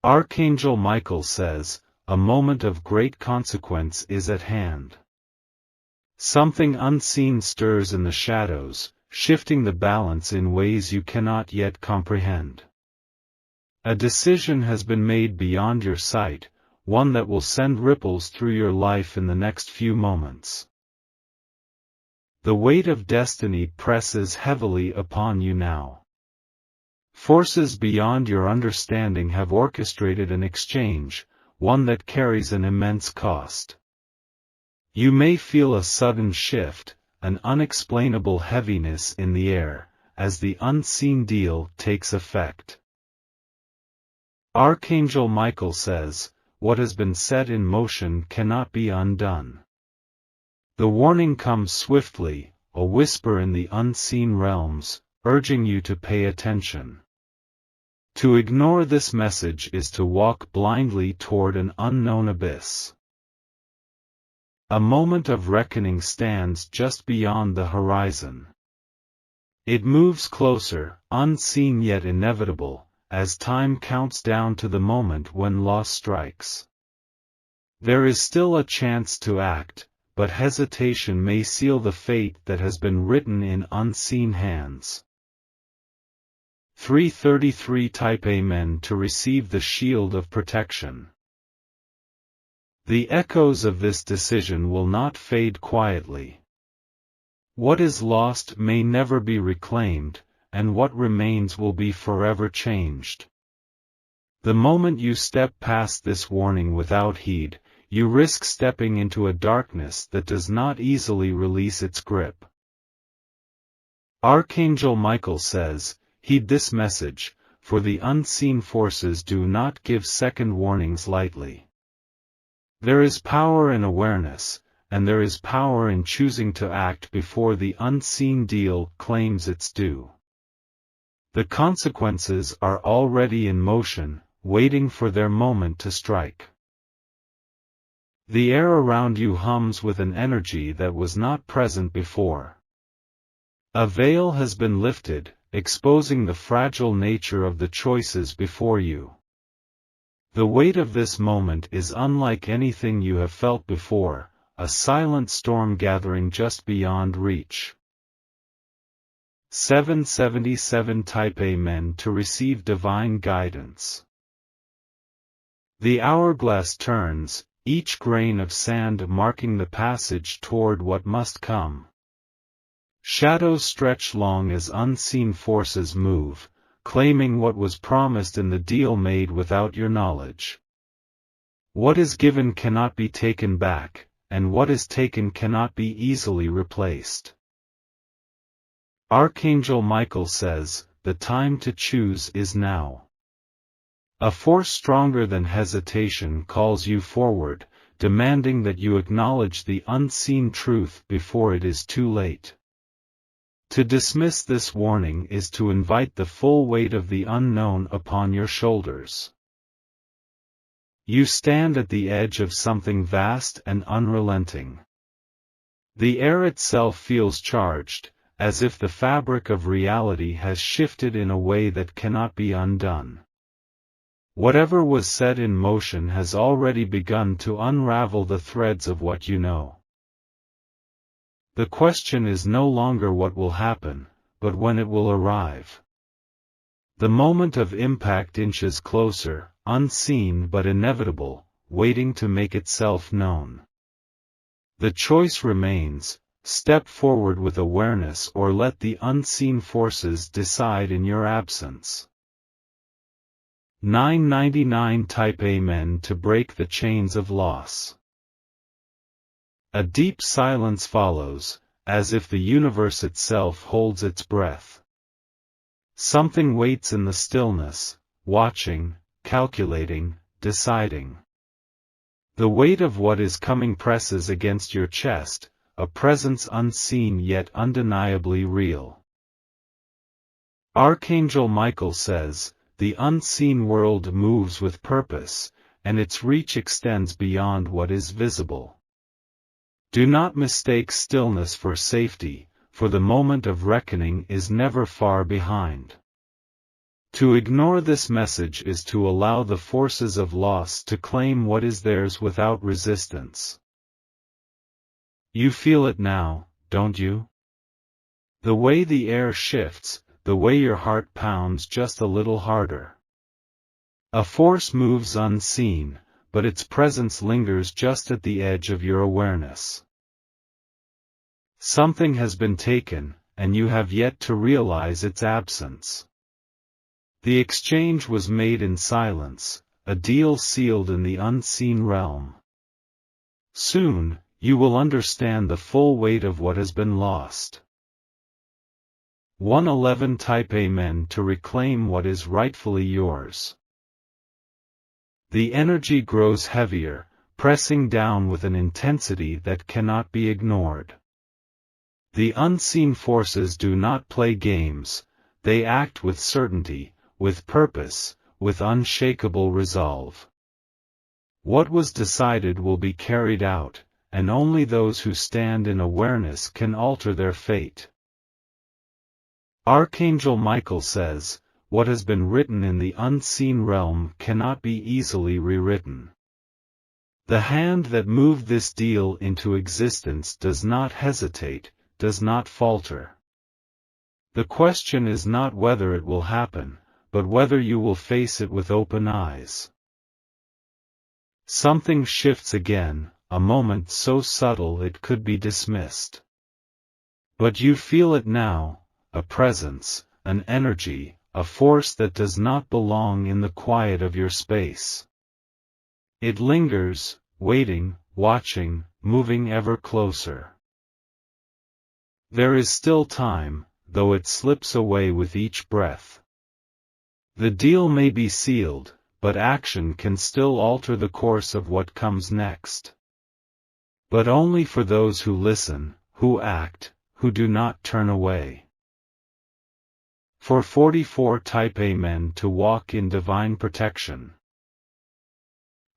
Archangel Michael says, a moment of great consequence is at hand. Something unseen stirs in the shadows, shifting the balance in ways you cannot yet comprehend. A decision has been made beyond your sight, one that will send ripples through your life in the next few moments. The weight of destiny presses heavily upon you now. Forces beyond your understanding have orchestrated an exchange, one that carries an immense cost. You may feel a sudden shift, an unexplainable heaviness in the air, as the unseen deal takes effect. Archangel Michael says, what has been set in motion cannot be undone. The warning comes swiftly, a whisper in the unseen realms, urging you to pay attention. To ignore this message is to walk blindly toward an unknown abyss. A moment of reckoning stands just beyond the horizon. It moves closer, unseen yet inevitable, as time counts down to the moment when loss strikes. There is still a chance to act, but hesitation may seal the fate that has been written in unseen hands. 333 Type Amen to receive the shield of protection. The echoes of this decision will not fade quietly. What is lost may never be reclaimed, and what remains will be forever changed. The moment you step past this warning without heed, you risk stepping into a darkness that does not easily release its grip. Archangel Michael says, heed this message, for the unseen forces do not give second warnings lightly. There is power in awareness, and there is power in choosing to act before the unseen deal claims its due. The consequences are already in motion, waiting for their moment to strike. The air around you hums with an energy that was not present before. A veil has been lifted, exposing the fragile nature of the choices before you. The weight of this moment is unlike anything you have felt before, a silent storm gathering just beyond reach. 777 Type Amen to receive divine guidance. The hourglass turns, each grain of sand marking the passage toward what must come. Shadows stretch long as unseen forces move, claiming what was promised in the deal made without your knowledge. What is given cannot be taken back, and what is taken cannot be easily replaced. Archangel Michael says, the time to choose is now. A force stronger than hesitation calls you forward, demanding that you acknowledge the unseen truth before it is too late. To dismiss this warning is to invite the full weight of the unknown upon your shoulders. You stand at the edge of something vast and unrelenting. The air itself feels charged, as if the fabric of reality has shifted in a way that cannot be undone. Whatever was set in motion has already begun to unravel the threads of what you know. The question is no longer what will happen, but when it will arrive. The moment of impact inches closer, unseen but inevitable, waiting to make itself known. The choice remains, step forward with awareness or let the unseen forces decide in your absence. 999 Type Amen to break the chains of loss. A deep silence follows, as if the universe itself holds its breath. Something waits in the stillness, watching, calculating, deciding. The weight of what is coming presses against your chest, a presence unseen yet undeniably real. Archangel Michael says, the unseen world moves with purpose, and its reach extends beyond what is visible. Do not mistake stillness for safety, for the moment of reckoning is never far behind. To ignore this message is to allow the forces of loss to claim what is theirs without resistance. You feel it now, don't you? The way the air shifts, the way your heart pounds just a little harder. A force moves unseen, but its presence lingers just at the edge of your awareness. Something has been taken, and you have yet to realize its absence. The exchange was made in silence, a deal sealed in the unseen realm. Soon, you will understand the full weight of what has been lost. 111 Type Amen to reclaim what is rightfully yours. The energy grows heavier, pressing down with an intensity that cannot be ignored. The unseen forces do not play games, they act with certainty, with purpose, with unshakable resolve. What was decided will be carried out, and only those who stand in awareness can alter their fate. Archangel Michael says, what has been written in the unseen realm cannot be easily rewritten. The hand that moved this deal into existence does not hesitate, does not falter. The question is not whether it will happen, but whether you will face it with open eyes. Something shifts again, a moment so subtle it could be dismissed. But you feel it now, a presence, an energy, a force that does not belong in the quiet of your space. It lingers, waiting, watching, moving ever closer. There is still time, though it slips away with each breath. The deal may be sealed, but action can still alter the course of what comes next. But only for those who listen, who act, who do not turn away. For 44 Type Amen to walk in divine protection.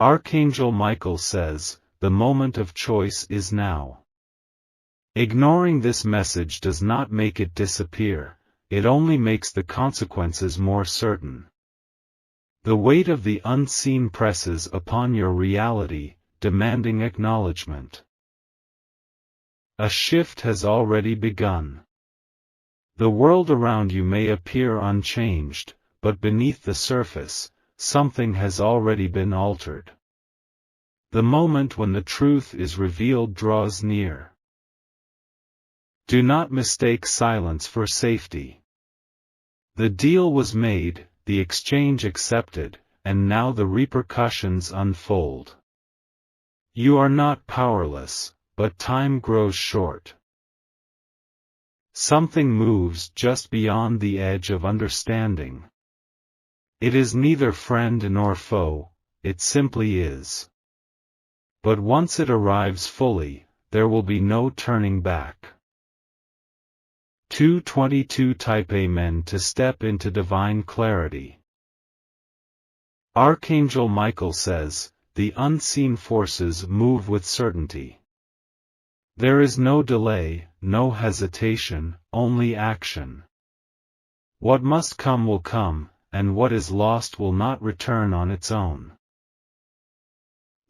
Archangel Michael says, the moment of choice is now. Ignoring this message does not make it disappear, it only makes the consequences more certain. The weight of the unseen presses upon your reality, demanding acknowledgement. A shift has already begun. The world around you may appear unchanged, but beneath the surface, something has already been altered. The moment when the truth is revealed draws near. Do not mistake silence for safety. The deal was made, the exchange accepted, and now the repercussions unfold. You are not powerless, but time grows short. Something moves just beyond the edge of understanding. It is neither friend nor foe, it simply is. But once it arrives fully, there will be no turning back. 222 Type Amen to step into divine clarity. Archangel Michael says, the unseen forces move with certainty. There is no delay, no hesitation, only action. What must come will come, and what is lost will not return on its own.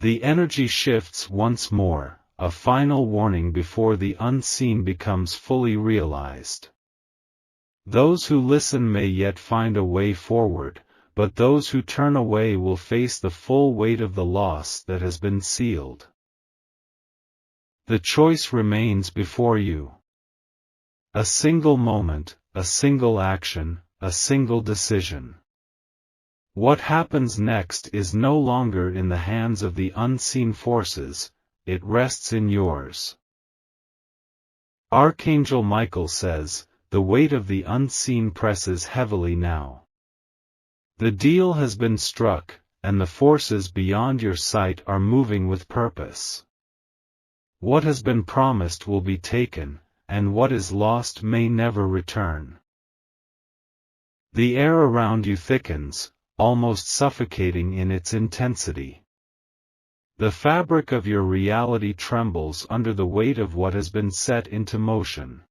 The energy shifts once more, a final warning before the unseen becomes fully realized. Those who listen may yet find a way forward, but those who turn away will face the full weight of the loss that has been sealed. The choice remains before you. A single moment, a single action, a single decision. What happens next is no longer in the hands of the unseen forces, it rests in yours. Archangel Michael says, the weight of the unseen presses heavily now. The deal has been struck, and the forces beyond your sight are moving with purpose. What has been promised will be taken, and what is lost may never return. The air around you thickens, almost suffocating in its intensity. The fabric of your reality trembles under the weight of what has been set into motion.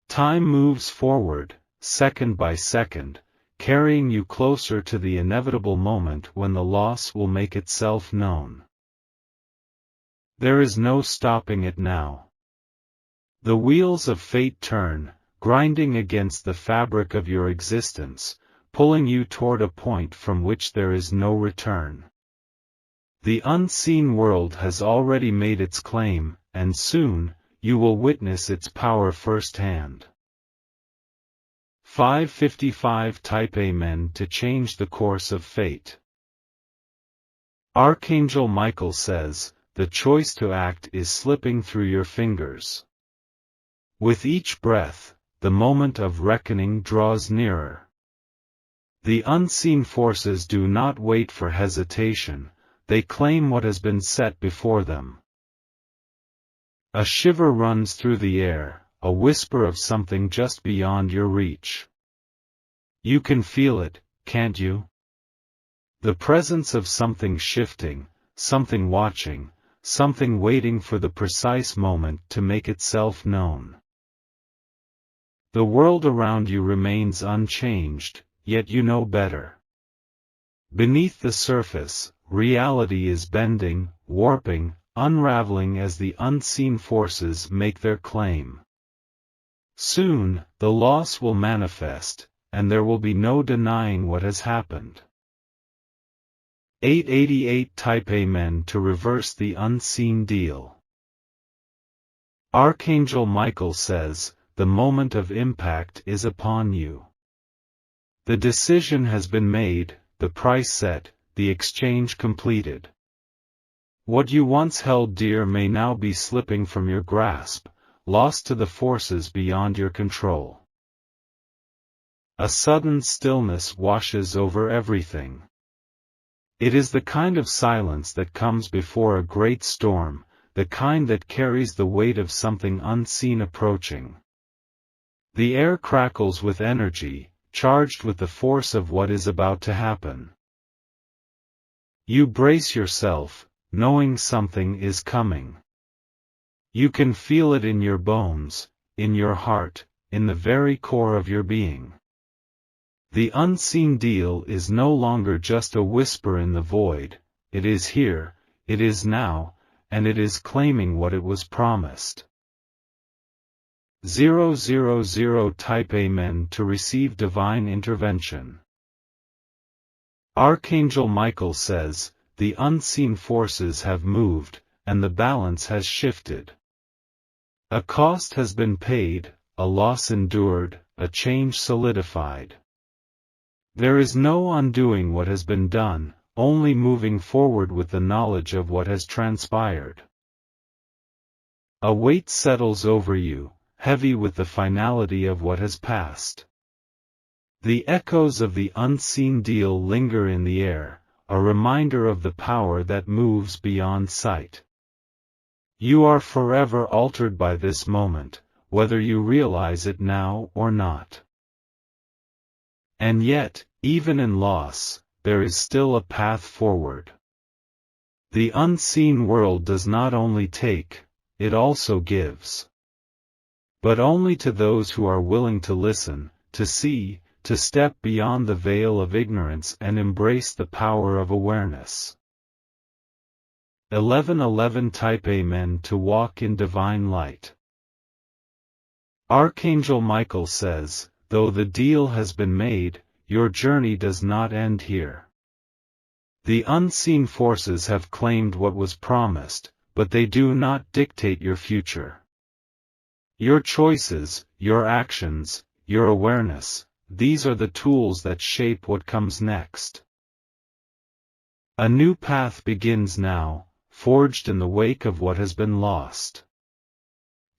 Time moves forward, second by second, carrying you closer to the inevitable moment when the loss will make itself known. There is no stopping it now. The wheels of fate turn, grinding against the fabric of your existence, pulling you toward a point from which there is no return. The unseen world has already made its claim, and soon, you will witness its power firsthand. 555 Type Amen to change the course of fate. Archangel Michael says, the choice to act is slipping through your fingers. With each breath, the moment of reckoning draws nearer. The unseen forces do not wait for hesitation, they claim what has been set before them. A shiver runs through the air, a whisper of something just beyond your reach. You can feel it, can't you? The presence of something shifting, something watching, something waiting for the precise moment to make itself known. The world around you remains unchanged, yet you know better. Beneath the surface, reality is bending, warping, unraveling as the unseen forces make their claim. Soon, the loss will manifest, and there will be no denying what has happened. 888 Type Amen to reverse the unseen deal. Archangel Michael says, the moment of impact is upon you. The decision has been made, the price set, the exchange completed. What you once held dear may now be slipping from your grasp, lost to the forces beyond your control. A sudden stillness washes over everything. It is the kind of silence that comes before a great storm, the kind that carries the weight of something unseen approaching. The air crackles with energy, charged with the force of what is about to happen. You brace yourself, knowing something is coming. You can feel it in your bones, in your heart, in the very core of your being. The unseen deal is no longer just a whisper in the void, it is here, it is now, and it is claiming what it was promised. 000 Type Amen to receive divine intervention. Archangel Michael says, the unseen forces have moved, and the balance has shifted. A cost has been paid, a loss endured, a change solidified. There is no undoing what has been done, only moving forward with the knowledge of what has transpired. A weight settles over you, heavy with the finality of what has passed. The echoes of the unseen deal linger in the air, a reminder of the power that moves beyond sight. You are forever altered by this moment, whether you realize it now or not. And yet, even in loss, there is still a path forward. The unseen world does not only take, it also gives. But only to those who are willing to listen, to see, to step beyond the veil of ignorance and embrace the power of awareness. 1111 Type Amen to walk in divine light. Archangel Michael says, though the deal has been made, your journey does not end here. The unseen forces have claimed what was promised, but they do not dictate your future. Your choices, your actions, your awareness, these are the tools that shape what comes next. A new path begins now, forged in the wake of what has been lost.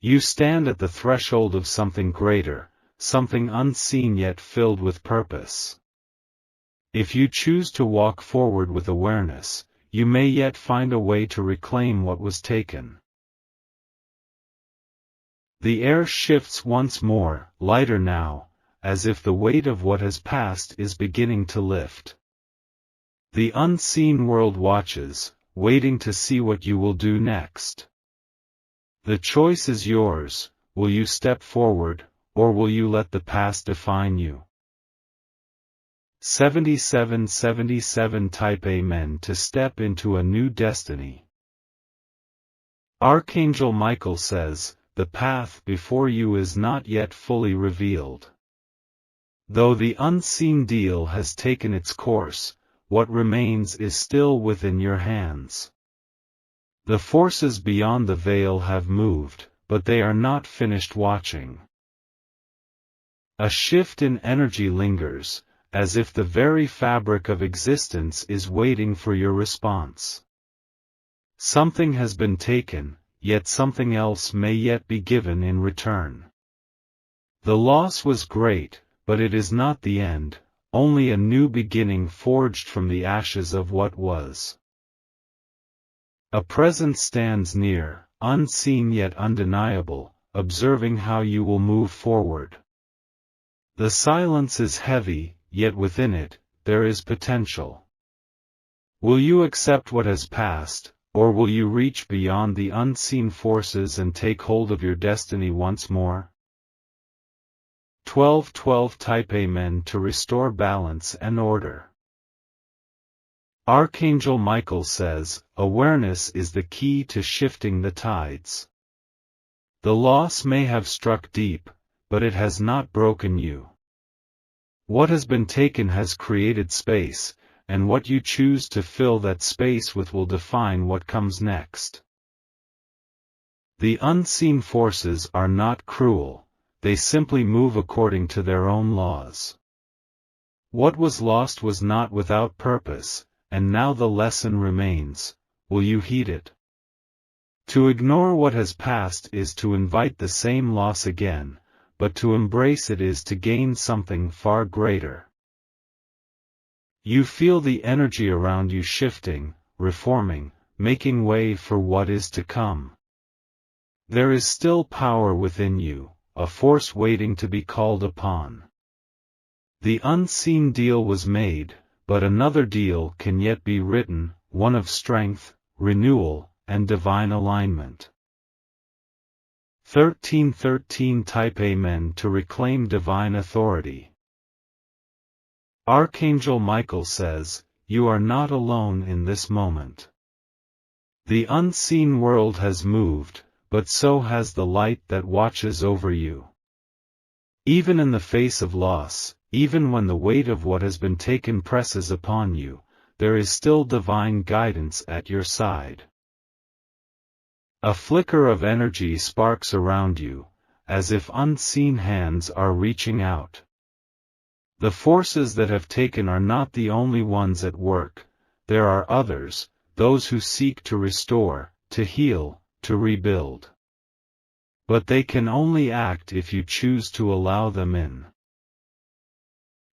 You stand at the threshold of something greater, something unseen yet filled with purpose. If you choose to walk forward with awareness, you may yet find a way to reclaim what was taken. The air shifts once more, lighter now, as if the weight of what has passed is beginning to lift. The unseen world watches, waiting to see what you will do next. The choice is yours, will you step forward, or will you let the past define you? 7777 Type Amen to step into a new destiny. Archangel Michael says, the path before you is not yet fully revealed. Though the unseen deal has taken its course, what remains is still within your hands. The forces beyond the veil have moved, but they are not finished watching. A shift in energy lingers, as if the very fabric of existence is waiting for your response. Something has been taken, yet something else may yet be given in return. The loss was great, but it is not the end, only a new beginning forged from the ashes of what was. A presence stands near, unseen yet undeniable, observing how you will move forward. The silence is heavy, yet within it, there is potential. Will you accept what has passed, or will you reach beyond the unseen forces and take hold of your destiny once more? 1212 Type Amen to restore balance and order. Archangel Michael says, awareness is the key to shifting the tides. The loss may have struck deep, but it has not broken you. What has been taken has created space, and what you choose to fill that space with will define what comes next. The unseen forces are not cruel, they simply move according to their own laws. What was lost was not without purpose, and now the lesson remains, will you heed it? To ignore what has passed is to invite the same loss again, but to embrace it is to gain something far greater. You feel the energy around you shifting, reforming, making way for what is to come. There is still power within you, a force waiting to be called upon. The unseen deal was made, but another deal can yet be written, one of strength, renewal, and divine alignment. 1313 Type Amen to reclaim divine authority. Archangel Michael says, you are not alone in this moment. The unseen world has moved, but so has the light that watches over you. Even in the face of loss, even when the weight of what has been taken presses upon you, there is still divine guidance at your side. A flicker of energy sparks around you, as if unseen hands are reaching out. The forces that have taken are not the only ones at work, there are others, those who seek to restore, to heal, to rebuild. But they can only act if you choose to allow them in.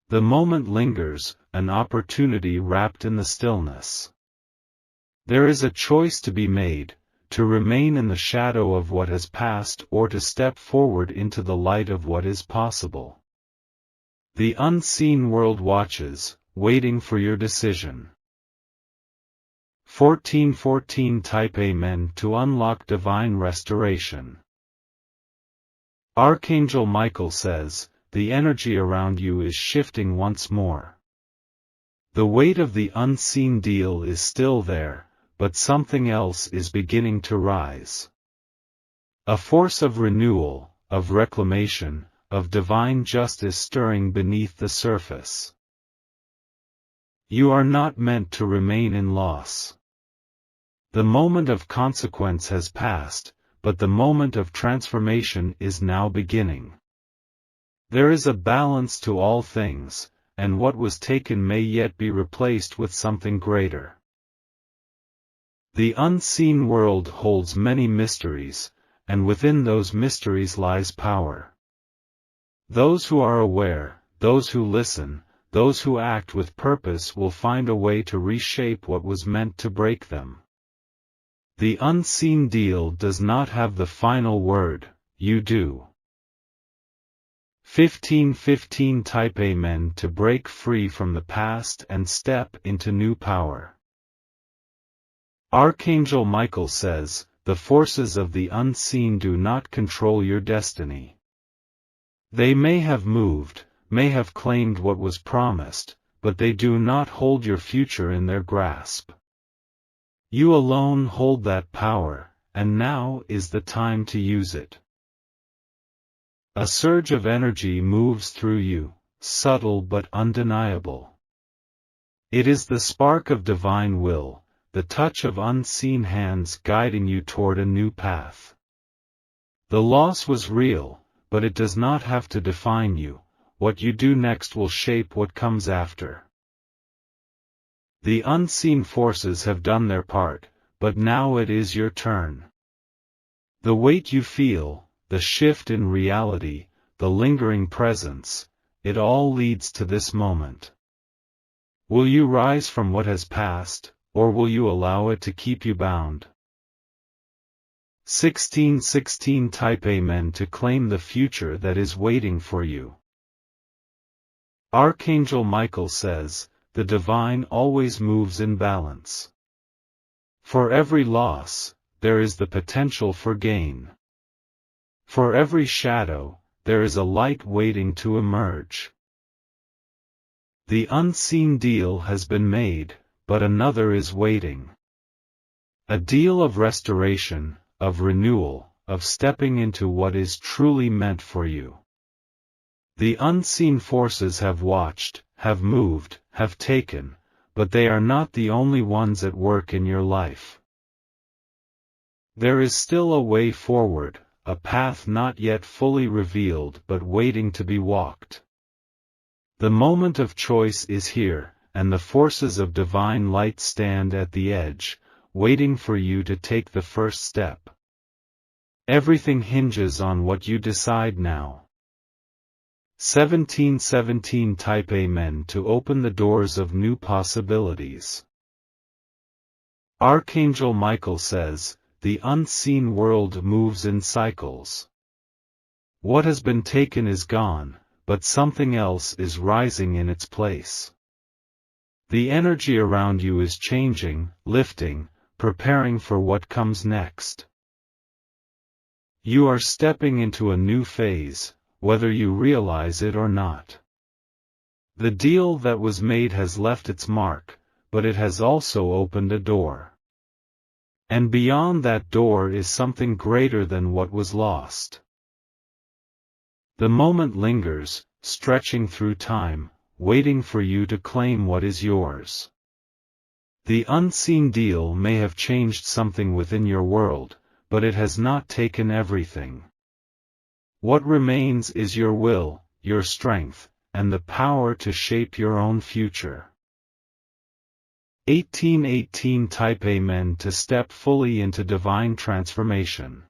The moment lingers, an opportunity wrapped in the stillness. There is a choice to be made, to remain in the shadow of what has passed or to step forward into the light of what is possible. The unseen world watches, waiting for your decision. 1414 Type Amen to unlock divine restoration. Archangel Michael says, the energy around you is shifting once more. The weight of the unseen deal is still there, but something else is beginning to rise. A force of renewal, of reclamation, of divine justice stirring beneath the surface. You are not meant to remain in loss. The moment of consequence has passed, but the moment of transformation is now beginning. There is a balance to all things, and what was taken may yet be replaced with something greater. The unseen world holds many mysteries, and within those mysteries lies power. Those who are aware, those who listen, those who act with purpose will find a way to reshape what was meant to break them. The unseen deal does not have the final word, you do. 1515 Type Amen to break free from the past and step into new power. Archangel Michael says, the forces of the unseen do not control your destiny. They may have moved, may have claimed what was promised, but they do not hold your future in their grasp. You alone hold that power, and now is the time to use it. A surge of energy moves through you, subtle but undeniable. It is the spark of divine will, the touch of unseen hands guiding you toward a new path. The loss was real, but it does not have to define you. What you do next will shape what comes after. The unseen forces have done their part, but now it is your turn. The weight you feel, the shift in reality, the lingering presence, it all leads to this moment. Will you rise from what has passed, or will you allow it to keep you bound? 1616 Type Amen to claim the future that is waiting for you. Archangel Michael says, the divine always moves in balance. For every loss, there is the potential for gain. For every shadow, there is a light waiting to emerge. The unseen deal has been made, but another is waiting. A deal of restoration, of renewal, of stepping into what is truly meant for you. The unseen forces have watched, have moved, have taken, but they are not the only ones at work in your life. There is still a way forward, a path not yet fully revealed but waiting to be walked. The moment of choice is here, and the forces of divine light stand at the edge, waiting for you to take the first step. Everything hinges on what you decide now. 1717 Type Amen to open the doors of new possibilities. Archangel Michael says, the unseen world moves in cycles. What has been taken is gone, but something else is rising in its place. The energy around you is changing, lifting, preparing for what comes next. You are stepping into a new phase, whether you realize it or not. The deal that was made has left its mark, but it has also opened a door. And beyond that door is something greater than what was lost. The moment lingers, stretching through time, waiting for you to claim what is yours. The unseen deal may have changed something within your world, but it has not taken everything. What remains is your will, your strength, and the power to shape your own future. 1818 Type Amen to step fully into divine transformation.